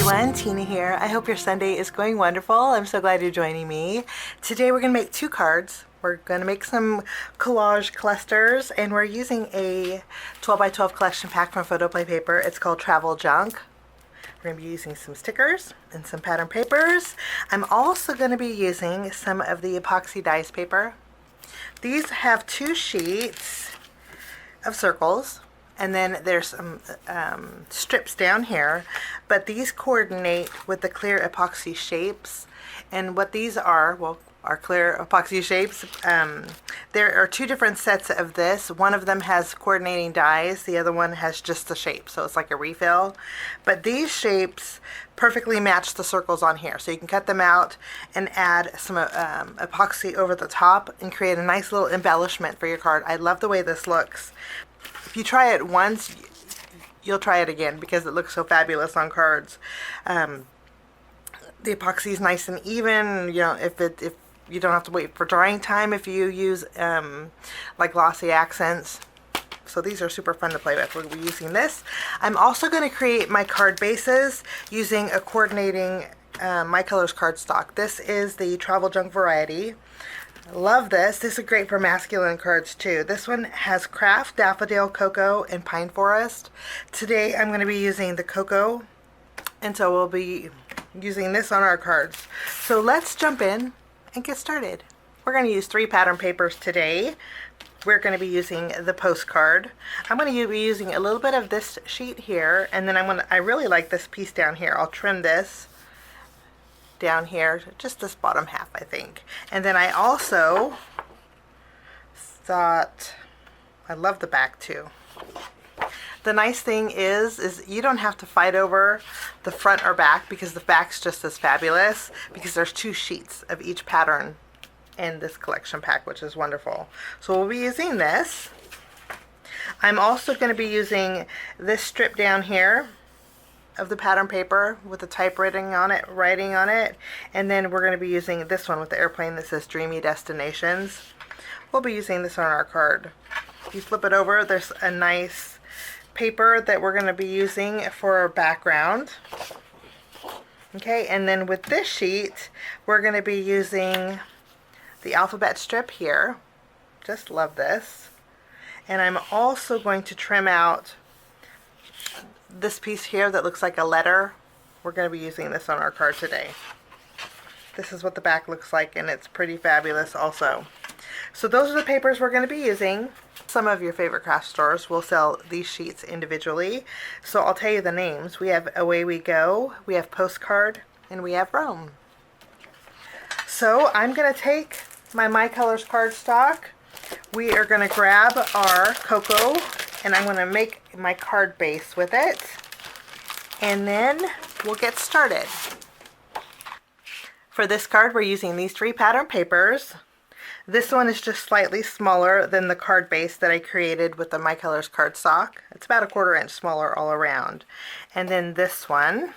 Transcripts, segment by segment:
everyone, Tina here. I hope your Sunday is going wonderful. I'm so glad you're joining me. Today we're going to make two cards. We're going to make some collage clusters, and we're using a 12 by 12 collection pack from Photoplay paper. It's called Travel Junque. We're going to be using some stickers and some pattern papers. I'm also going to be using some of the epoxy dies paper. These have two sheets of circles, and then there's some strips down here, but these coordinate with the clear epoxy shapes. And what these are, well, are clear epoxy shapes. There are two different sets of this. One of them has coordinating dies, the other one has just the shape, so it's like a refill. But these shapes perfectly match the circles on here, so you can cut them out and add some epoxy over the top and create a nice little embellishment for your card. I love the way this looks. If you try it once, you'll try it again because it looks so fabulous on cards. The epoxy is nice and even. You know, if you don't have to wait for drying time if you use like glossy accents. So these are super fun to play with. We'll be using this. I'm also going to create my card bases using a coordinating My Colors cardstock. This is the Travel Junque variety. I love this. This is great for masculine cards too. This one has craft, daffodil, cocoa, and pine forest. Today I'm going to be using the cocoa, and so we'll be using this on our cards. So let's jump in and get started. We're going to use 3 pattern papers today. We're going to be using the postcard. I'm going to be using a little bit of this sheet here, and then I really like this piece down here. I'll trim this down here, just this bottom half, I think. And then I also thought, I love the back too. The nice thing is you don't have to fight over the front or back because the back's just as fabulous because there's 2 sheets of each pattern in this collection pack, which is wonderful. So we'll be using this. I'm also going to be using this strip down here of the pattern paper with the typewriting on it, and then we're going to be using this one with the airplane that says Dreamy Destinations. We'll be using this on our card. If you flip it over, there's a nice paper that we're going to be using for our background. Okay, and then with this sheet, we're going to be using the alphabet strip here. Just love this. And I'm also going to trim out this piece here that looks like a letter. We're going to be using this on our card today. This is what the back looks like, and it's pretty fabulous also. So those are the papers we're going to be using. Some of your favorite craft stores will sell these sheets individually, so I'll tell you the names. We have Away We Go, we have Postcard, and we have Rome. So I'm going to take my Colors cardstock. We are going to grab our cocoa, and I'm going to make my card base with it, and then we'll get started. For this card, we're using these 3 pattern papers. This one is just slightly smaller than the card base that I created with the My Colors cardstock. It's about a 1/4 inch smaller all around. And then this one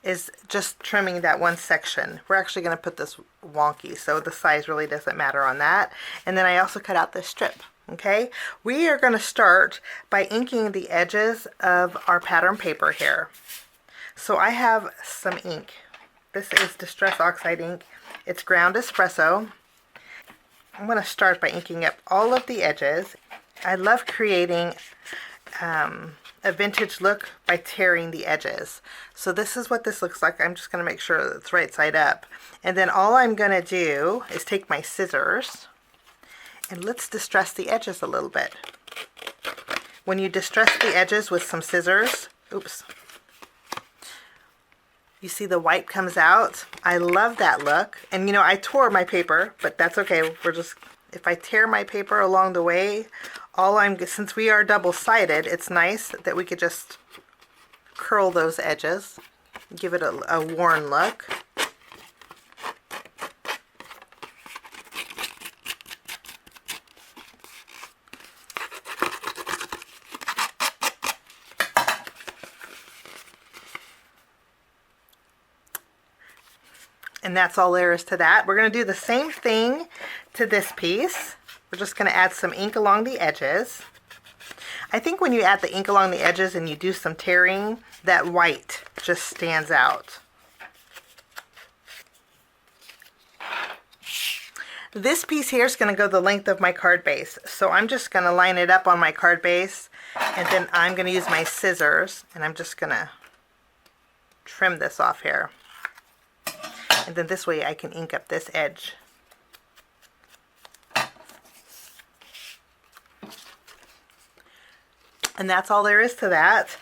is just trimming that one section. We're actually going to put this wonky, so the size really doesn't matter on that. And then I also cut out this strip. Okay, we are going to start by inking the edges of our pattern paper here. So I have some ink. This is Distress Oxide ink. It's ground espresso. I'm going to start by inking up all of the edges. I love creating a vintage look by tearing the edges. So this is what this looks like. I'm just going to make sure that it's right side up. And then all I'm going to do is take my scissors and let's distress the edges a little bit. When you distress the edges with some scissors, oops, you see the white comes out. I love that look. And you know, I tore my paper, but that's okay. If I tear my paper along the way, since we are double-sided, it's nice that we could just curl those edges, give it a worn look. And that's all there is to that. We're going to do the same thing to this piece. We're just going to add some ink along the edges. I think when you add the ink along the edges and you do some tearing, that white just stands out. This piece here is going to go the length of my card base. So I'm just going to line it up on my card base, and then I'm going to use my scissors and I'm just going to trim this off here. And then this way I can ink up this edge. And that's all there is to that.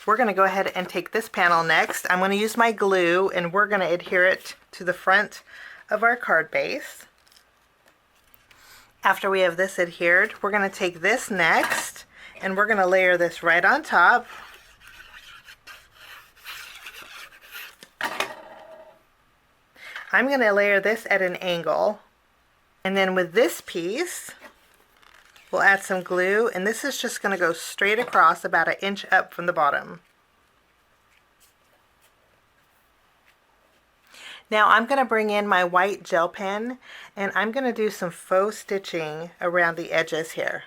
We're going to go ahead and take this panel next. I'm going to use my glue and we're going to adhere it to the front of our card base. After we have this adhered, we're going to take this next and we're going to layer this right on top. I'm going to layer this at an angle, and then with this piece we'll add some glue, and this is just going to go straight across about 1 inch up from the bottom. Now I'm going to bring in my white gel pen and I'm going to do some faux stitching around the edges here.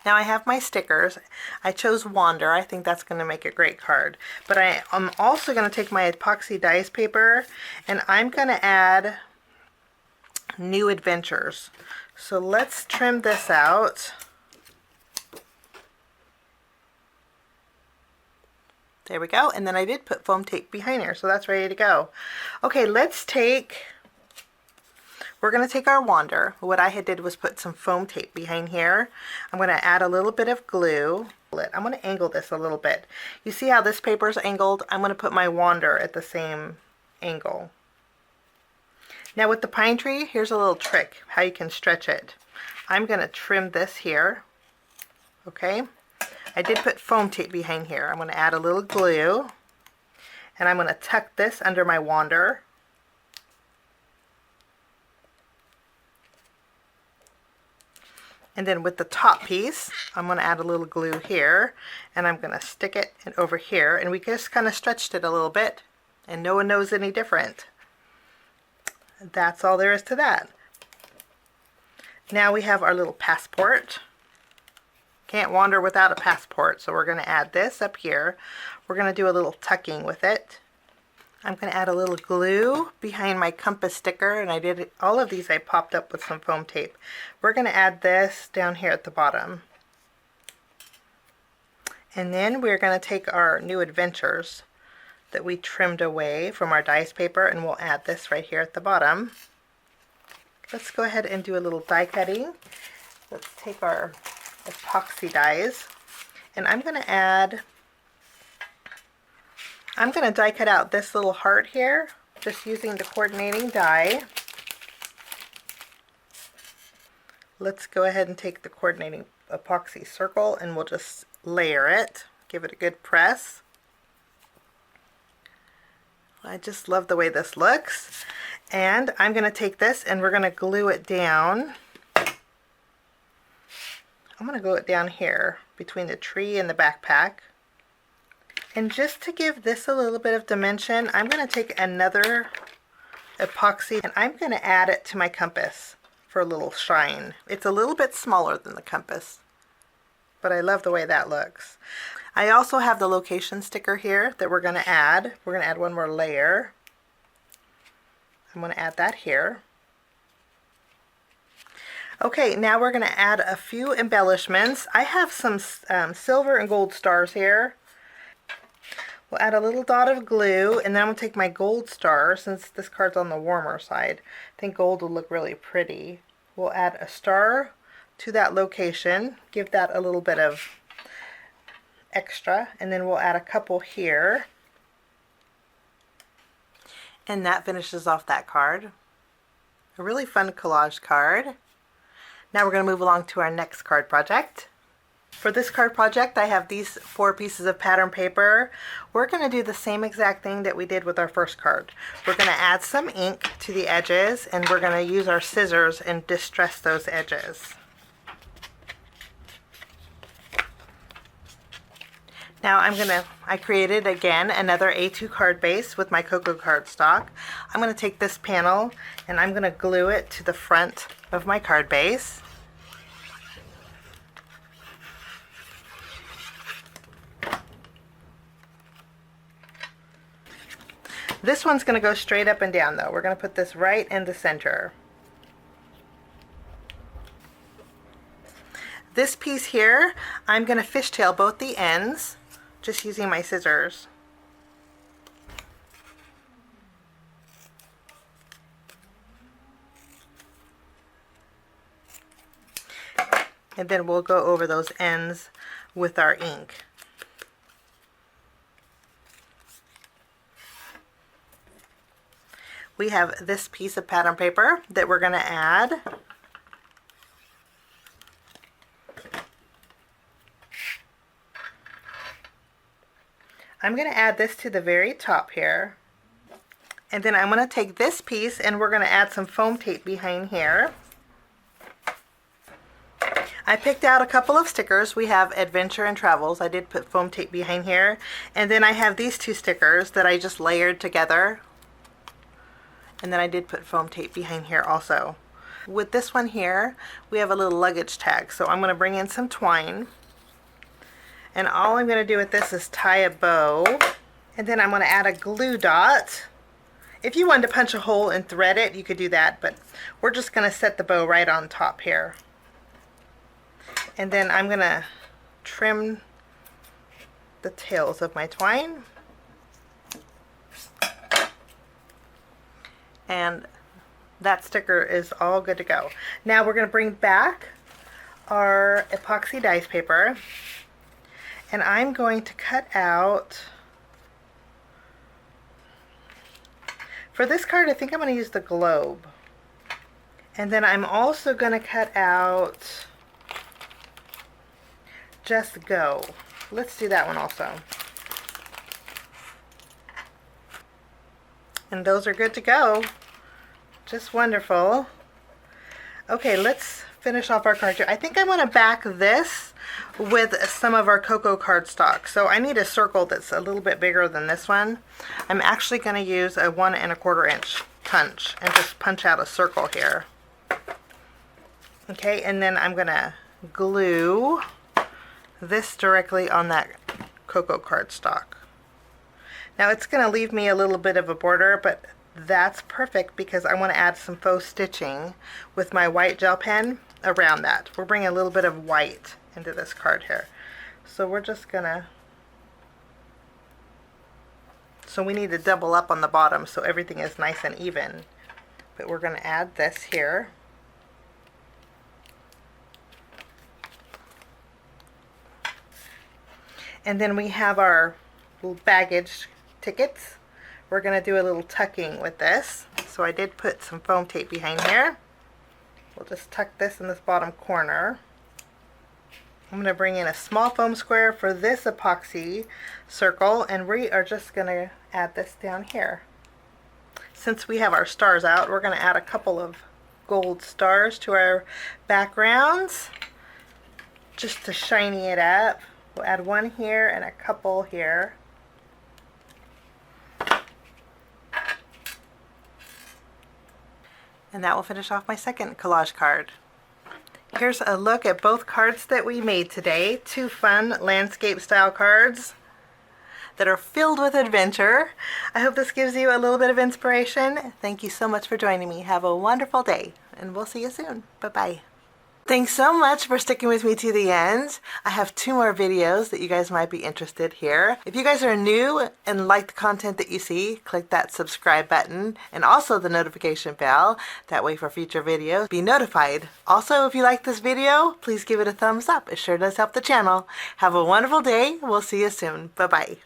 Now I have my stickers. I chose Wander. I think that's going to make a great card. But I'm also going to take my epoxy dies paper and I'm going to add New Adventures. So let's trim this out. There we go. And then I did put foam tape behind here, so that's ready to go. Okay, we're going to take our Wander. What I did was put some foam tape behind here. I'm going to add a little bit of glue. I'm going to angle this a little bit. You see how this paper is angled? I'm going to put my Wander at the same angle. Now with the pine tree, here's a little trick how you can stretch it. I'm going to trim this here. Okay. I did put foam tape behind here. I'm going to add a little glue and I'm going to tuck this under my Wander. And then with the top piece, I'm going to add a little glue here and I'm going to stick it over here, and we just kind of stretched it a little bit and no one knows any different. That's all there is to that. Now we have our little passport. Can't wander without a passport, so we're going to add this up here. We're going to do a little tucking with it. I'm going to add a little glue behind my compass sticker, and I did all of these I popped up with some foam tape. We're going to add this down here at the bottom. And then we're going to take our New Adventures that we trimmed away from our dies paper and we'll add this right here at the bottom. Let's go ahead and do a little die cutting. Let's take our epoxy dies and I'm going to die cut out this little heart here just using the coordinating die. Let's go ahead and take the coordinating epoxy circle and we'll just layer it, give it a good press. I just love the way this looks, and I'm going to take this and we're going to glue it down. I'm going to glue it down here between the tree and the backpack. And just to give this a little bit of dimension, I'm going to take another epoxy and I'm going to add it to my compass for a little shine. It's a little bit smaller than the compass, but I love the way that looks. I also have the location sticker here that we're going to add. We're going to add one more layer. I'm going to add that here. Okay, now we're going to add a few embellishments. I have some silver and gold stars here. We'll add a little dot of glue, and then I'm going to take my gold star, since this card's on the warmer side. I think gold will look really pretty. We'll add a star to that location, give that a little bit of extra, and then we'll add a couple here. And that finishes off that card. A really fun collage card. Now we're going to move along to our next card project. For this card project, I have these 4 pieces of pattern paper. We're going to do the same exact thing that we did with our first card. We're going to add some ink to the edges, and we're going to use our scissors and distress those edges. Now I created again another A2 card base with my cocoa cardstock. I'm going to take this panel and I'm going to glue it to the front of my card base. This one's going to go straight up and down though. We're going to put this right in the center. This piece here, I'm going to fishtail both the ends, just using my scissors. And then we'll go over those ends with our ink. We have this piece of pattern paper that we're going to add. I'm going to add this to the very top here, and then I'm going to take this piece and we're going to add some foam tape behind here. I picked out a couple of stickers. We have Adventure and Travels. I did put foam tape behind here, and then I have these two stickers that I just layered together, and then I did put foam tape behind here also. With this one here, we have a little luggage tag, so I'm going to bring in some twine. And all I'm going to do with this is tie a bow, and then I'm going to add a glue dot. If you wanted to punch a hole and thread it, you could do that, but we're just going to set the bow right on top here. And then I'm going to trim the tails of my twine. And that sticker is all good to go. Now we're going to bring back our epoxy dice paper. And I'm going to cut out, for this card I think I'm going to use the globe. And then I'm also going to cut out Just Go. Let's do that one also. And those are good to go. Just wonderful. Okay, let's finish off our card here. I think I want to back this with some of our cocoa cardstock. So I need a circle that's a little bit bigger than this one. I'm actually going to use a 1 1/4 inch punch and just punch out a circle here. Okay, and then I'm going to glue this directly on that cocoa cardstock. Now it's going to leave me a little bit of a border, but that's perfect because I want to add some faux stitching with my white gel pen around that. We're bringing a little bit of white into this card here. So we're just gonna, so we need to double up on the bottom so everything is nice and even. But we're gonna add this here. And then we have our little baggage tickets. We're gonna do a little tucking with this. So I did put some foam tape behind here. We'll just tuck this in this bottom corner. I'm going to bring in a small foam square for this epoxy circle, and we are just going to add this down here. Since we have our stars out, we're going to add a couple of gold stars to our backgrounds just to shiny it up. We'll add one here and a couple here. And that will finish off my second collage card. Here's a look at both cards that we made today. 2 fun landscape style cards that are filled with adventure. I hope this gives you a little bit of inspiration. Thank you so much for joining me. Have a wonderful day, and we'll see you soon. Bye-bye. Thanks so much for sticking with me to the end. I have 2 more videos that you guys might be interested here. If you guys are new and like the content that you see, click that subscribe button and also the notification bell. That way for future videos, be notified. Also, if you like this video, please give it a thumbs up. It sure does help the channel. Have a wonderful day. We'll see you soon. Bye-bye.